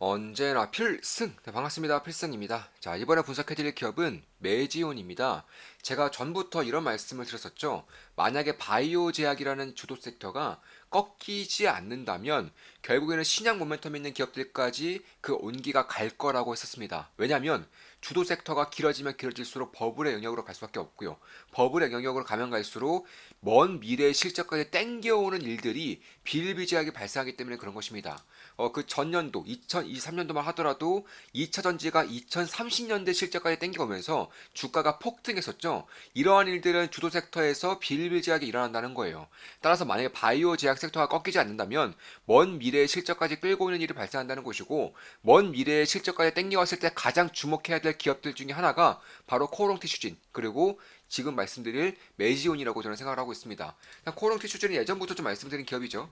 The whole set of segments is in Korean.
언제나 필승! 네, 반갑습니다. 필승입니다. 자, 이번에 분석해드릴 기업은 메지온입니다. 제가 전부터 이런 말씀을 드렸었죠. 만약에 바이오 제약이라는 주도 섹터가 꺾이지 않는다면 결국에는 신약 모멘텀 있는 기업들까지 그 온기가 갈 거라고 했었습니다. 왜냐하면 주도 섹터가 길어지면 길어질수록 버블의 영역으로 갈 수밖에 없고요. 버블의 영역으로 가면 갈수록 먼 미래의 실적까지 땡겨오는 일들이 비일비재하게 발생하기 때문에 그런 것입니다. 그 전년도 2023년도만 하더라도 2차 전지가 2030년대 실적까지 땡겨오면서 주가가 폭등했었죠. 이러한 일들은 주도 섹터에서 비일비재하게 일어난다는 거예요. 따라서 만약에 바이오 제약 섹터가 꺾이지 않는다면 먼 미래의 실적까지 끌고 오는 일이 발생한다는 것이고, 먼 미래의 실적까지 땡겨왔을 때 가장 주목해야 될 기업들 중에 하나가 바로 코오롱 티슈진, 그리고 지금 말씀드릴 메지온이라고 저는 생각을 하고 있습니다. 코오롱 티슈진은 예전부터 좀 말씀드린 기업이죠.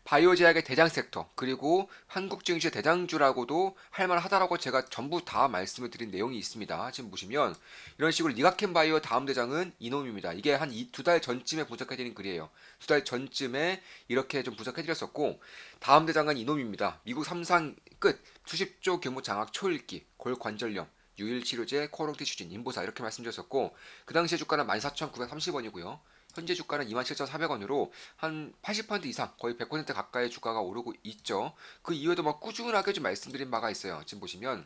바이오 제약의 대장 섹터, 그리고 한국 증시의 대장주라고도 할 만하다라고 제가 전부 다 말씀을 드린 내용이 있습니다. 지금 보시면 이런 식으로 니가켄 바이오 다음 대장은 이놈입니다. 이게 한 두 달 전쯤에 분석해드린 글이에요. 두 달 전쯤에 이렇게 좀 분석해드렸었고, 다음 대장은 이놈입니다. 미국 3상 끝 수십조 규모 장악 초읽기 골관절염 유일치료제 코오롱 티슈진 인보사 이렇게 말씀드렸었고, 그 당시에 주가는 14,930원이고요. 현재 주가는 27,400원으로 한 80% 이상, 거의 100% 가까이 주가가 오르고 있죠. 그 이후에도 막 꾸준하게 좀 말씀드린 바가 있어요. 지금 보시면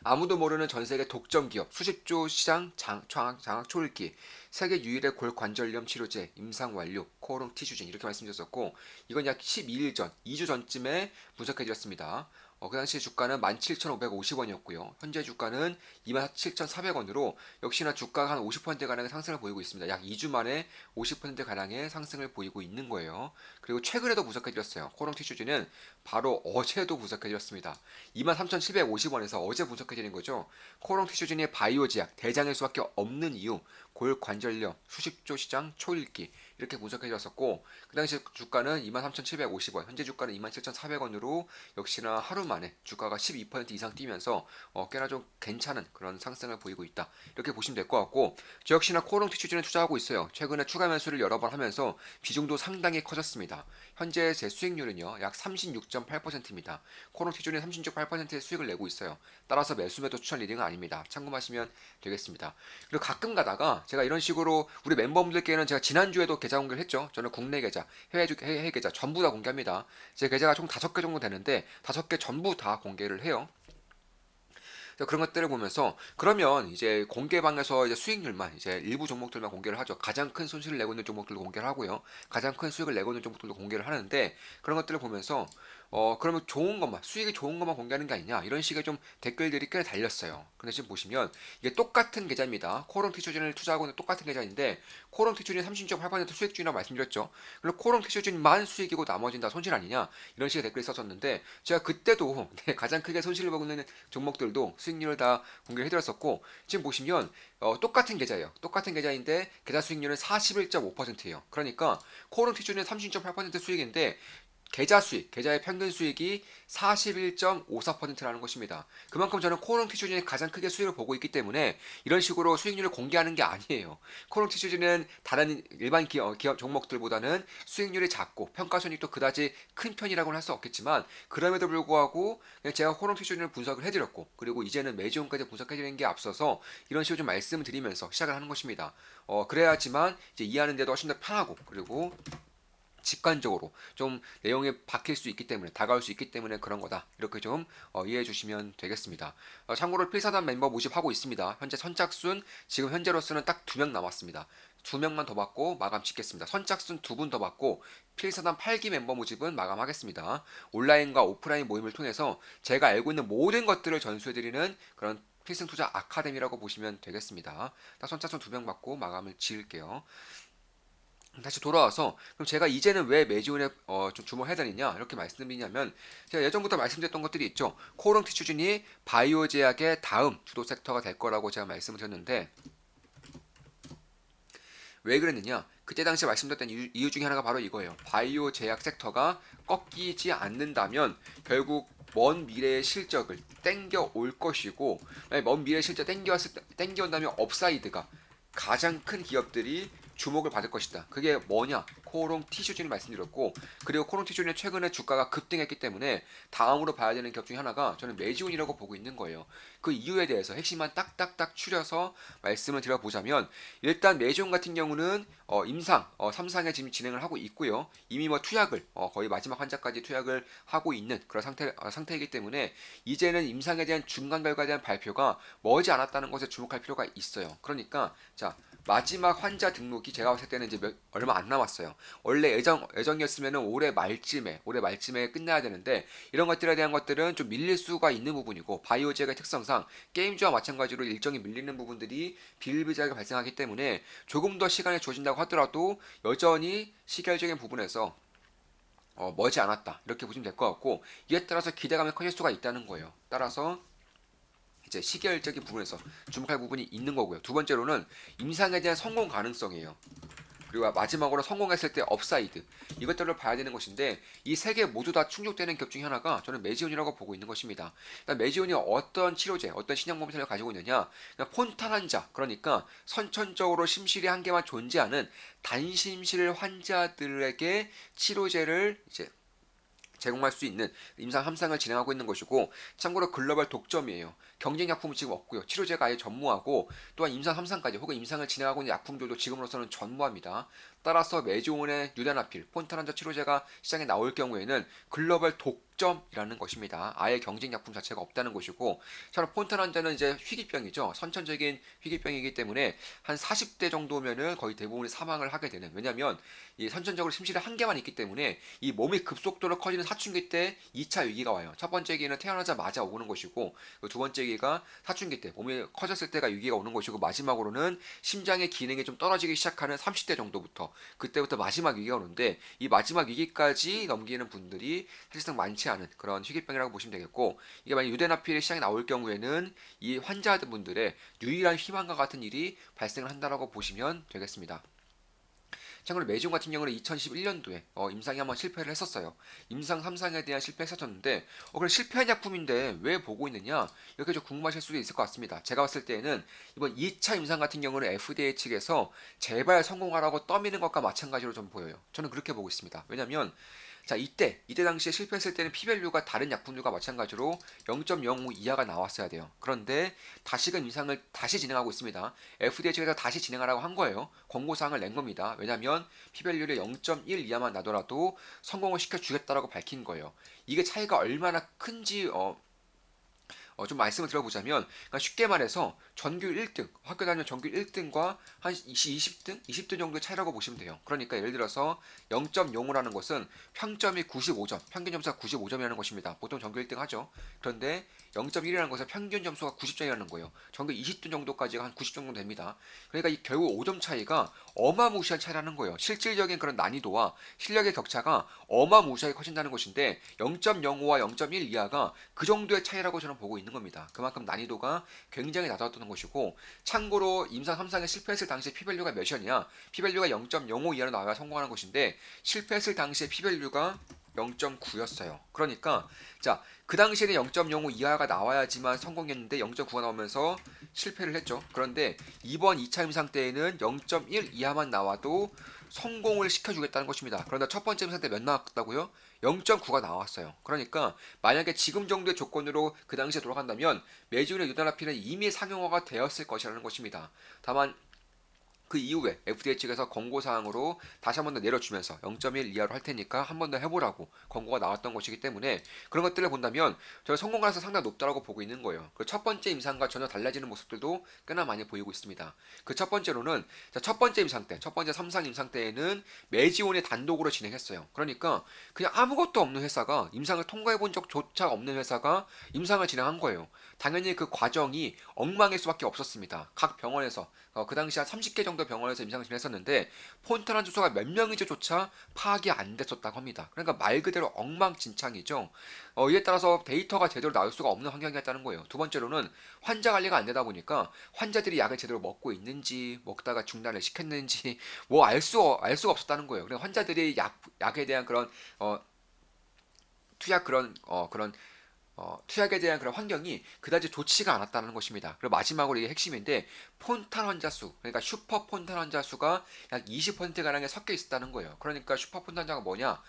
아무도 모르는 전 세계 독점 기업, 수십조 시장 장악 초읽기, 세계 유일의 골관절염 치료제, 임상 완료, 코오롱 티슈진 이렇게 말씀드렸었고, 이건 약 12일 전, 2주 전쯤에 분석해드렸습니다. 그 당시 주가는 17,550원이었고요. 현재 주가는 27,400원으로 역시나 주가가 한 50%가량의 상승을 보이고 있습니다. 약 2주 만에 50%가량의 상승을 보이고 있는 거예요. 그리고 최근에도 분석해드렸어요. 코오롱 티슈진은 바로 어제도 분석해드렸습니다. 23,750원에서 어제 분석해드린 거죠. 코오롱 티슈진이 바이오 제약 대장일 수밖에 없는 이유, 골관절염, 수십조 시장 초읽기 이렇게 분석해드렸었고, 그 당시 주가는 23,750원, 현재 주가는 27,400원으로 역시나 하루 만에 주가가 12% 이상 뛰면서 꽤나 좀 괜찮은 그런 상승을 보이고 있다. 이렇게 보시면 될 것 같고, 저 역시나 코오롱 티슈진에 투자하고 있어요. 최근에 추가 매수를 여러 번 하면서 비중도 상당히 커졌습니다. 현재 제 수익률은요, 약 36.8%입니다. 코오롱 티슈진이 36.8%의 수익을 내고 있어요. 따라서 매수 매도 추천 리딩은 아닙니다. 참고하시면 되겠습니다. 그리고 가끔 가다가 제가 이런 식으로 우리 멤버분들께는 제가 지난주에도 계좌 공개를 했죠. 저는 국내 계좌, 해외 계좌 전부 다 공개합니다. 제 계좌가 총 5개 정도 되는데 5개 전부 다 공개를 해요. 그런 것들을 보면서 그러면 이제 공개방에서 이제 수익률만 이제 일부 종목들만 공개를 하죠. 가장 큰 손실을 내고 있는 종목들도 공개를 하고요. 가장 큰 수익을 내고 있는 종목들도 공개를 하는데, 그런 것들을 보면서 그러면 좋은 것만, 수익이 좋은 것만 공개하는 게 아니냐 이런 식의 좀 댓글들이 꽤 달렸어요. 근데 지금 보시면 이게 똑같은 계좌입니다. 코오롱 티슈진을 투자하고 있는 똑같은 계좌인데, 코오롱 티슈진 36.8% 수익중이라고 말씀드렸죠. 그리고 코오롱 티슈진만 수익이고 나머지는 다 손실 아니냐 이런 식의 댓글이 썼었는데, 제가 그때도 가장 크게 손실을 보고 있는 종목들도 수익률을 다 공개해드렸었고, 지금 보시면 똑같은 계좌예요. 똑같은 계좌인데 계좌 수익률은 41.5%예요. 그러니까 코오롱 티슈는 36.8% 수익인데 계좌 수익, 계좌의 평균 수익이 41.54%라는 것입니다. 그만큼 저는 코오롱 티슈진이 가장 크게 수익을 보고 있기 때문에 이런 식으로 수익률을 공개하는 게 아니에요. 코오롱 티슈진은 다른 일반 기업 종목들보다는 수익률이 작고 평가손익도 그다지 큰 편이라고는 할 수 없겠지만, 그럼에도 불구하고 그냥 제가 코오롱 티슈진을 분석을 해드렸고, 그리고 이제는 매지온까지 분석해드리는 게 앞서서 이런 식으로 좀 말씀드리면서 시작을 하는 것입니다. 그래야지만 이제 이해하는데도 훨씬 더 편하고, 그리고 직관적으로 좀 내용에 박힐 수 있기 때문에, 다가올 수 있기 때문에 그런 거다. 이렇게 좀 이해해 주시면 되겠습니다. 참고로 필사단 멤버 모집하고 있습니다. 현재 선착순 지금 현재로서는 딱 2명 남았습니다. 2명만 더 받고 마감 짓겠습니다. 선착순 2분 더 받고 필사단 8기 멤버 모집은 마감하겠습니다. 온라인과 오프라인 모임을 통해서 제가 알고 있는 모든 것들을 전수해드리는 그런 필승투자 아카데미라고 보시면 되겠습니다. 딱 선착순 2명 받고 마감을 지을게요. 다시 돌아와서 그럼 제가 이제는 왜 매지온에 좀 주목해야 되느냐 이렇게 말씀드리냐면, 제가 예전부터 말씀드렸던 것들이 있죠. 코오롱 티슈진이 바이오 제약의 다음 주도 섹터가 될 거라고 제가 말씀을 드렸는데, 왜 그랬느냐, 그때 당시 말씀드렸던 이유 중에 하나가 바로 이거예요. 바이오 제약 섹터가 꺾이지 않는다면 결국 먼 미래의 실적을 땡겨 올 것이고, 먼 미래의 실적 땡겨온다면 업사이드가 가장 큰 기업들이 주목을 받을 것이다. 그게 뭐냐? 코롱 티슈진을 말씀드렸고, 그리고 코롱 티슈진은 최근에 주가가 급등했기 때문에 다음으로 봐야 되는 기업 중에 하나가 저는 메지온이라고 보고 있는 거예요. 그 이유에 대해서 핵심만 딱딱딱 추려서 말씀을 드려보자면, 일단 메지온 같은 경우는 임상 3상에 지금 진행을 하고 있고요. 이미 뭐 투약을 거의 마지막 환자까지 투약을 하고 있는 그런 상태이기 때문에 이제는 임상에 대한 중간 결과에 대한 발표가 머지 않았다는 것에 주목할 필요가 있어요. 그러니까 자, 마지막 환자 등록이 제가 봤을 때는 이제 얼마 안 남았어요. 원래 예정이었으면 올해 말쯤에 끝나야 되는데, 이런 것들에 대한 것들은 좀 밀릴 수가 있는 부분이고, 바이오제의 특성상 게임주와 마찬가지로 일정이 밀리는 부분들이 비일비재하게 발생하기 때문에 조금 더 시간이 주어진다고 하더라도 여전히 시결적인 부분에서 머지 않았다, 이렇게 보시면 될 것 같고, 이에 따라서 기대감이 커질 수가 있다는 거예요. 따라서 이제 시결적인 부분에서 주목할 부분이 있는 거고요. 두 번째로는 임상에 대한 성공 가능성이에요. 그리고 마지막으로 성공했을 때 업사이드, 이것들을 봐야 되는 것인데, 이 세 개 모두 다 충족되는 기업 중에 하나가 저는 메지온이라고 보고 있는 것입니다. 그러니까 메지온이 어떤 치료제, 어떤 신약 몸살을 가지고 있느냐, 그러니까 폰탄 환자, 그러니까 선천적으로 심실이 한 개만 존재하는 단심실 환자들에게 치료제를 이제 제공할 수 있는 임상 3상을 진행하고 있는 것이고, 참고로 글로벌 독점이에요. 경쟁 약품은 지금 없고요. 치료제가 아예 전무하고, 또한 임상 3상까지 혹은 임상을 진행하고 있는 약품들도 지금으로서는 전무합니다. 따라서 메지온의 뉴다나필, 폰타란자 치료제가 시장에 나올 경우에는 글로벌 독점이라는 것입니다. 아예 경쟁 약품 자체가 없다는 것이고, 자, 폰타란자는 이제 희귀병이죠. 선천적인 희귀병이기 때문에 한 40대 정도면은 거의 대부분이 사망을 하게 되는, 왜냐하면 이 선천적으로 심실이 한 개만 있기 때문에 이 몸이 급속도로 커지는 사춘기 때 2차 위기가 와요. 첫 번째 위기는 태어나자마자 오는 것이고, 두 번째 위기가 사춘기 때 몸이 커졌을 때가 위기가 오는 것이고, 마지막으로는 심장의 기능이 좀 떨어지기 시작하는 30대 정도부터, 그때부터 마지막 위기가 오는데, 이 마지막 위기까지 넘기는 분들이 사실상 많지 않은 그런 희귀병이라고 보시면 되겠고, 이게 만약 유대나필이 시장에 나올 경우에는 이 환자분들의 유일한 희망과 같은 일이 발생을 한다라고 보시면 되겠습니다. 참고로 메지온 같은 경우는 2011년도에 임상이 한번 실패를 했었어요. 임상 3상에 대한 실패했었는데, 그럼 실패한 약품인데 왜 보고 있느냐, 이렇게 좀 궁금하실 수도 있을 것 같습니다. 제가 봤을 때는 이번 2차 임상 같은 경우는 FDA 측에서 제발 성공하라고 떠미는 것과 마찬가지로 좀 보여요. 저는 그렇게 보고 있습니다. 왜냐면 자, 이때 당시에 실패했을 때는 피밸류가 다른 약품들과 마찬가지로 0.05 이하가 나왔어야 돼요. 그런데 다시금 임상을 다시 진행하고 있습니다. FDA 측에서 다시 진행하라고 한 거예요. 권고사항을 낸 겁니다. 왜냐하면 피밸류를 0.1 이하만 나더라도 성공을 시켜주겠다라고 밝힌 거예요. 이게 차이가 얼마나 큰지 좀 말씀을 드려보자면, 그러니까 쉽게 말해서 전교 1등, 학교 다니면 전교 1등과 한 20등? 20등 정도의 차이라고 보시면 돼요. 그러니까 예를 들어서 0.05라는 것은 평점이 95점, 평균 점수가 95점이라는 것입니다. 보통 전교 1등 하죠. 그런데 0.1이라는 것은 평균 점수가 90점이라는 거예요. 전교 20등 정도까지가 한 90점 정도 됩니다. 그러니까 이 결국 5점 차이가 어마무시한 차이라는 거예요. 실질적인 그런 난이도와 실력의 격차가 어마무시하게 커진다는 것인데, 0.05와 0.1 이하가 그 정도의 차이라고 저는 보고 있는 겁니다. 그만큼 난이도가 굉장히 낮았던 것이고, 참고로 임상 3상에 실패했을 당시에 피밸류가 몇이었냐, 피밸류가 0.05 이하로 나와야 성공하는 것인데, 실패했을 당시에 피밸류가 0.9였어요. 그러니까 자, 그 당시에는 0.05 이하가 나와야지만 성공했는데 0.9가 나오면서 실패를 했죠. 그런데 이번 2차 임상 때에는 0.1 이하만 나와도 성공을 시켜주겠다는 것입니다. 그런데 첫 번째 임상 때 몇 나왔다고요? 0.9가 나왔어요. 그러니까 만약에 지금 정도의 조건으로 그 당시에 돌아간다면 메지온의 유다나피는 이미 상용화가 되었을 것이라는 것입니다. 다만 그 이후에 FDA 측에서 권고사항으로 다시 한 번 더 내려주면서 0.1 이하로 할 테니까 한 번 더 해보라고 권고가 나왔던 것이기 때문에, 그런 것들을 본다면 저는 성공 가능성이 상당히 높다고 보고 있는 거예요. 그 첫 번째 임상과 전혀 달라지는 모습들도 꽤나 많이 보이고 있습니다. 그 첫 번째로는, 첫 번째 임상 때, 첫 번째 3상 임상 때에는 메지온이 단독으로 진행했어요. 그러니까 그냥 아무것도 없는 회사가, 임상을 통과해 본 적조차 없는 회사가 임상을 진행한 거예요. 당연히 그 과정이 엉망일 수밖에 없었습니다. 각 병원에서 그 당시 한 30개 정도 병원에서 임상을 진행했었는데, 폰트란 주소가 몇 명인지조차 파악이 안 됐었다고 합니다. 그러니까 말 그대로 엉망진창이죠. 이에 따라서 데이터가 제대로 나올 수가 없는 환경이었다는 거예요. 두 번째로는 환자 관리가 안 되다 보니까 환자들이 약을 제대로 먹고 있는지, 먹다가 중단을 시켰는지 뭐 알 수가 없었다는 거예요. 그래서 환자들이 약에 대한 그런 투약 그런 투약에 대한 그런 환경이 그다지 좋지가 않았다는 것입니다. 그리고 마지막으로 이게 핵심인데 폰탄 환자 수, 그러니까 슈퍼 폰탄 환자 수가 약 20%가량에 섞여 있었다는 거예요. 그러니까 슈퍼 폰탄 환자가 뭐냐?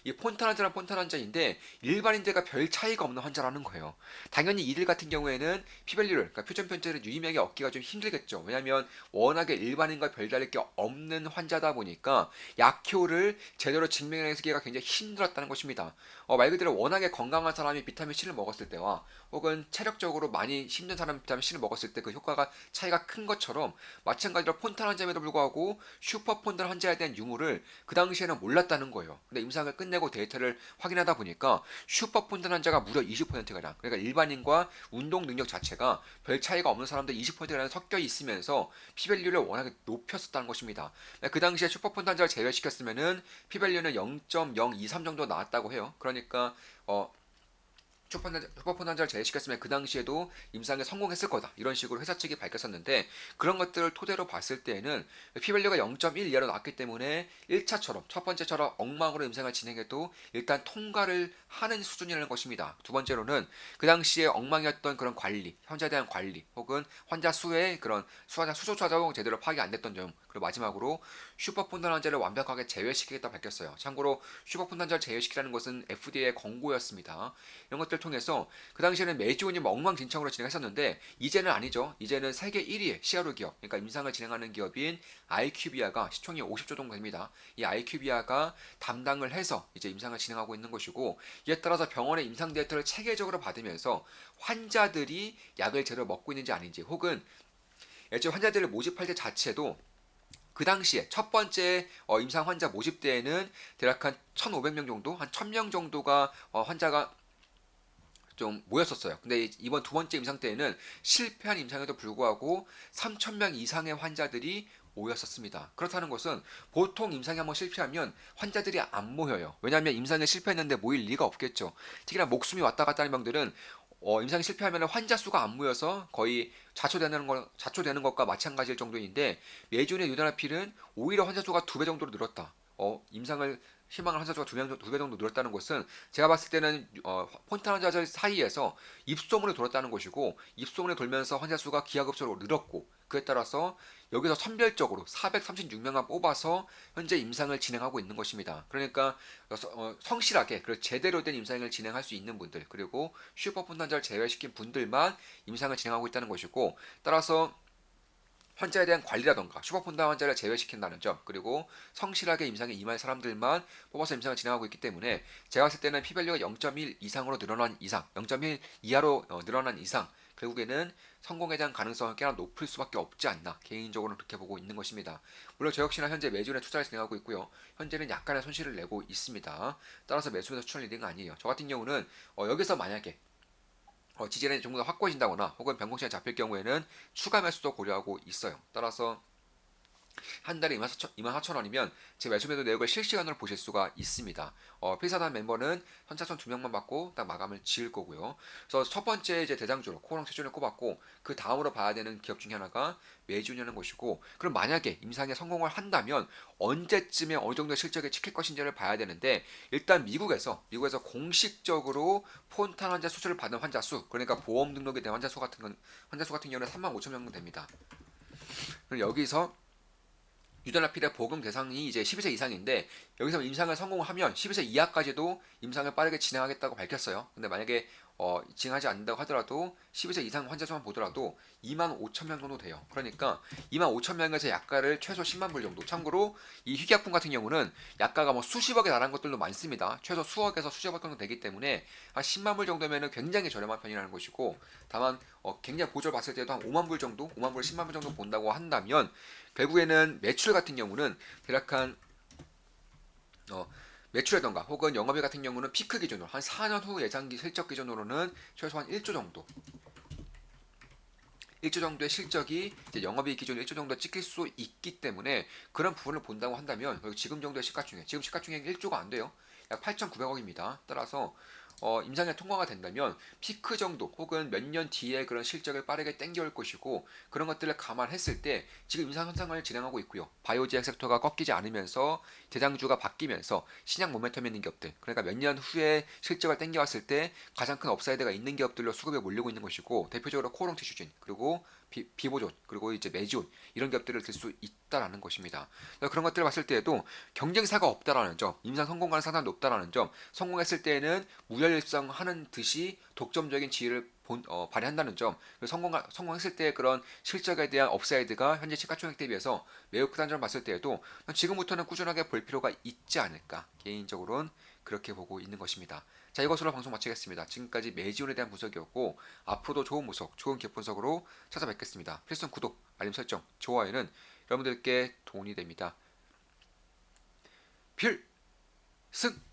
이 폰탄 환자는 폰탄 환자인데 일반인들과 별 차이가 없는 환자라는 거예요. 당연히 이들 같은 경우에는 피밸류를, 그러니까 표준 편차를 유의미하게 얻기가 좀 힘들겠죠. 왜냐하면 워낙에 일반인과 별다를 게 없는 환자다 보니까 약효를 제대로 증명하기가 굉장히 힘들었다는 것입니다. 말 그대로 워낙에 건강한 사람이 비타민 C를 먹었을 때와 혹은 체력적으로 많이 힘든 사람이 비타민 C를 먹었을 때 그 효과가 차이가 큰 것처럼 마찬가지로 폰탄 환자임에도 불구하고 슈퍼 폰탄 환자에 대한 유무를 그 당시에는 몰랐다는 거예요. 근데 임상을 끝내고 데이터를 확인하다 보니까 슈퍼 폰탄 환자가 무려 20%가량, 그러니까 일반인과 운동 능력 자체가 별 차이가 없는 사람들 20%가량 섞여 있으면서 피밸류를 워낙에 높였었다는 것입니다. 그 당시에 슈퍼 폰탄 환자를 제외시켰으면은 피밸류는 0.023 정도 나왔다고 해요. 그러니까 슈퍼폰 환자를 제외시켰으면 그 당시에도 임상에 성공했을 거다. 이런 식으로 회사 측이 밝혔었는데 그런 것들을 토대로 봤을 때에는 피밸류가 0.1 이하로 나왔기 때문에 1차처럼 첫 번째처럼 엉망으로 임상을 진행해도 일단 통과를 하는 수준이라는 것입니다. 두 번째로는 그 당시에 엉망이었던 그런 관리, 환자에 대한 관리 혹은 환자 수의 그런 수소 차종 제대로 파악이 안 됐던 점, 그리고 마지막으로 슈퍼폰단 환자를 완벽하게 제외시키겠다 밝혔어요. 참고로 슈퍼폰단 환자를 제외시키라는 것은 FDA의 권고였습니다. 이런 것들을 통해서 그 당시에는 매주온이 엉망진창으로 진행했었는데 이제는 아니죠. 이제는 세계 1위의 CRO 기업, 그러니까 임상을 진행하는 기업인 아이큐비아가 시총이 50조 정도 됩니다. 이 아이큐비아가 담당을 해서 이제 임상을 진행하고 있는 것이고 이에 따라서 병원의 임상 데이터를 체계적으로 받으면서 환자들이 약을 제대로 먹고 있는지 아닌지 혹은 애초에 환자들을 모집할 때 자체도 그 당시에 첫 번째 임상 환자 모집 때에는 대략 한 1,500명 정도, 한 1,000명 정도가 환자가 좀 모였었어요. 근데 이번 두 번째 임상 때에는 실패한 임상에도 불구하고 3,000명 이상의 환자들이 모였었습니다. 그렇다는 것은 보통 임상에 한번 실패하면 환자들이 안 모여요. 왜냐하면 임상에 실패했는데 모일 리가 없겠죠. 특히나 목숨이 왔다 갔다 하는 병들은 임상에 실패하면 환자 수가 안 모여서 거의 자초되는 것과 마찬가지일 정도인데 예전에 뉴다나필은 오히려 환자 수가 2배 정도로 늘었다. 임상을 희망을 환자 수가 2배 정도 늘었다는 것은 제가 봤을 때는 폰탄 환자들 사이에서 입소문을 돌았다는 것이고 입소문이 돌면서 환자 수가 기하급수로 늘었고 그에 따라서 여기서 선별적으로 436명만 뽑아서 현재 임상을 진행하고 있는 것입니다. 그러니까 성실하게 그리고 제대로 된 임상을 진행할 수 있는 분들 그리고 슈퍼폰 환자를 제외시킨 분들만 임상을 진행하고 있다는 것이고 따라서 환자에 대한 관리라던가 슈퍼폰단 환자를 제외시킨다는 점 그리고 성실하게 임상에 임할 사람들만 뽑아서 임상을 진행하고 있기 때문에 제가 봤을 때는 피밸류가 0.1 이상으로 늘어난 이상 0.1 이하로 늘어난 이상 결국에는 성공에 대한 가능성은 꽤나 높을 수밖에 없지 않나 개인적으로는 그렇게 보고 있는 것입니다. 물론 저 역시나 현재 매주에 투자를 진행하고 있고요. 현재는 약간의 손실을 내고 있습니다. 따라서 매수에서 추천을 드리는 거 아니에요. 저 같은 경우는 여기서 만약에 지지율이 조금 더 확고해진다거나 혹은 변곡시장이 잡힐 경우에는 추가 매수도 고려하고 있어요. 따라서 한 달에 24,000원이면 제 매수매도 내역을 실시간으로 보실 수가 있습니다. 필사단 멤버는 선착순 2명만 받고 딱 마감을 지을 거고요. 그래서 첫 번째 이제 대장주로 코랑 최준을 꼽았고 그 다음으로 봐야 되는 기업 중에 하나가 메이준이라는 것이고 그럼 만약에 임상에 성공을 한다면 언제쯤에 어느 정도의 실적을 지킬 것인지를 봐야 되는데 일단 미국에서 공식적으로 폰탄 환자 수술을 받은 환자 수 그러니까 보험 등록이 된 환자 수 같은 경우는 35,000명 정도 됩니다. 그럼 여기서 유전자필의 보금 대상이 이제 12세 이상인데 여기서 임상을 성공하면 12세 이하까지도 임상을 빠르게 진행하겠다고 밝혔어요. 근데 만약에 진행하지 않는다고 하더라도 12세 이상 환자 수만 보더라도 2만 5천 명 정도 돼요. 그러니까 2만 5천 명에서 약가를 최소 10만 불 정도. 참고로 이 희귀약품 같은 경우는 약가가 뭐 수십억에 달하는 것들도 많습니다. 최소 수억에서 수십억 정도 되기 때문에 한 10만 불 정도면은 굉장히 저렴한 편이라는 것이고 다만 굉장히 보조를 봤을 때도 한 5만 불 정도, 5만 불, 10만 불 정도 본다고 한다면 결국에는 매출 같은 경우는 대략 한 매출이라던가 혹은 영업일 같은 경우는 피크 기준으로 한 4년 후 예상 실적 기준으로는 최소한 1조 정도 1조 정도의 실적이 이제 영업이익 기준 1조 정도 찍힐 수 있기 때문에 그런 부분을 본다고 한다면 지금 정도의 시가총액 지금 시가총액 1조가 안 돼요. 약 8,900억입니다. 따라서 임상에 통과가 된다면 피크 정도 혹은 몇 년 뒤에 그런 실적을 빠르게 땡겨올 것이고 그런 것들을 감안했을 때 지금 임상 현상을 진행하고 있고요. 바이오제약 섹터가 꺾이지 않으면서 대장주가 바뀌면서 신약 모멘텀 있는 기업들 그러니까 몇 년 후에 실적을 땡겨왔을 때 가장 큰 업사이드가 있는 기업들로 수급에 몰리고 있는 것이고 대표적으로 코오롱 티슈진 그리고 비보존 그리고 이제 메지온 이런 기업들을 들 수 있다라는 것입니다. 그런 것들을 봤을 때에도 경쟁사가 없다라는 점, 임상 성공 가능 상당히 높다라는 점, 성공했을 때에는 무혈입성하는 듯이 독점적인 지위를 발휘한다는 점, 성공했을 때 그런 실적에 대한 업사이드가 현재 시가총액 대비해서 매우 크다는 점을 봤을 때에도 지금부터는 꾸준하게 볼 필요가 있지 않을까 개인적으로는 그렇게 보고 있는 것입니다. 자, 이것으로 방송 마치겠습니다. 지금까지 매지온에 대한 분석이었고 앞으로도 좋은 분석, 좋은 기업 분석으로 찾아뵙겠습니다. 필수 구독, 알림 설정, 좋아요는 여러분들께 도움이 됩니다. 필승!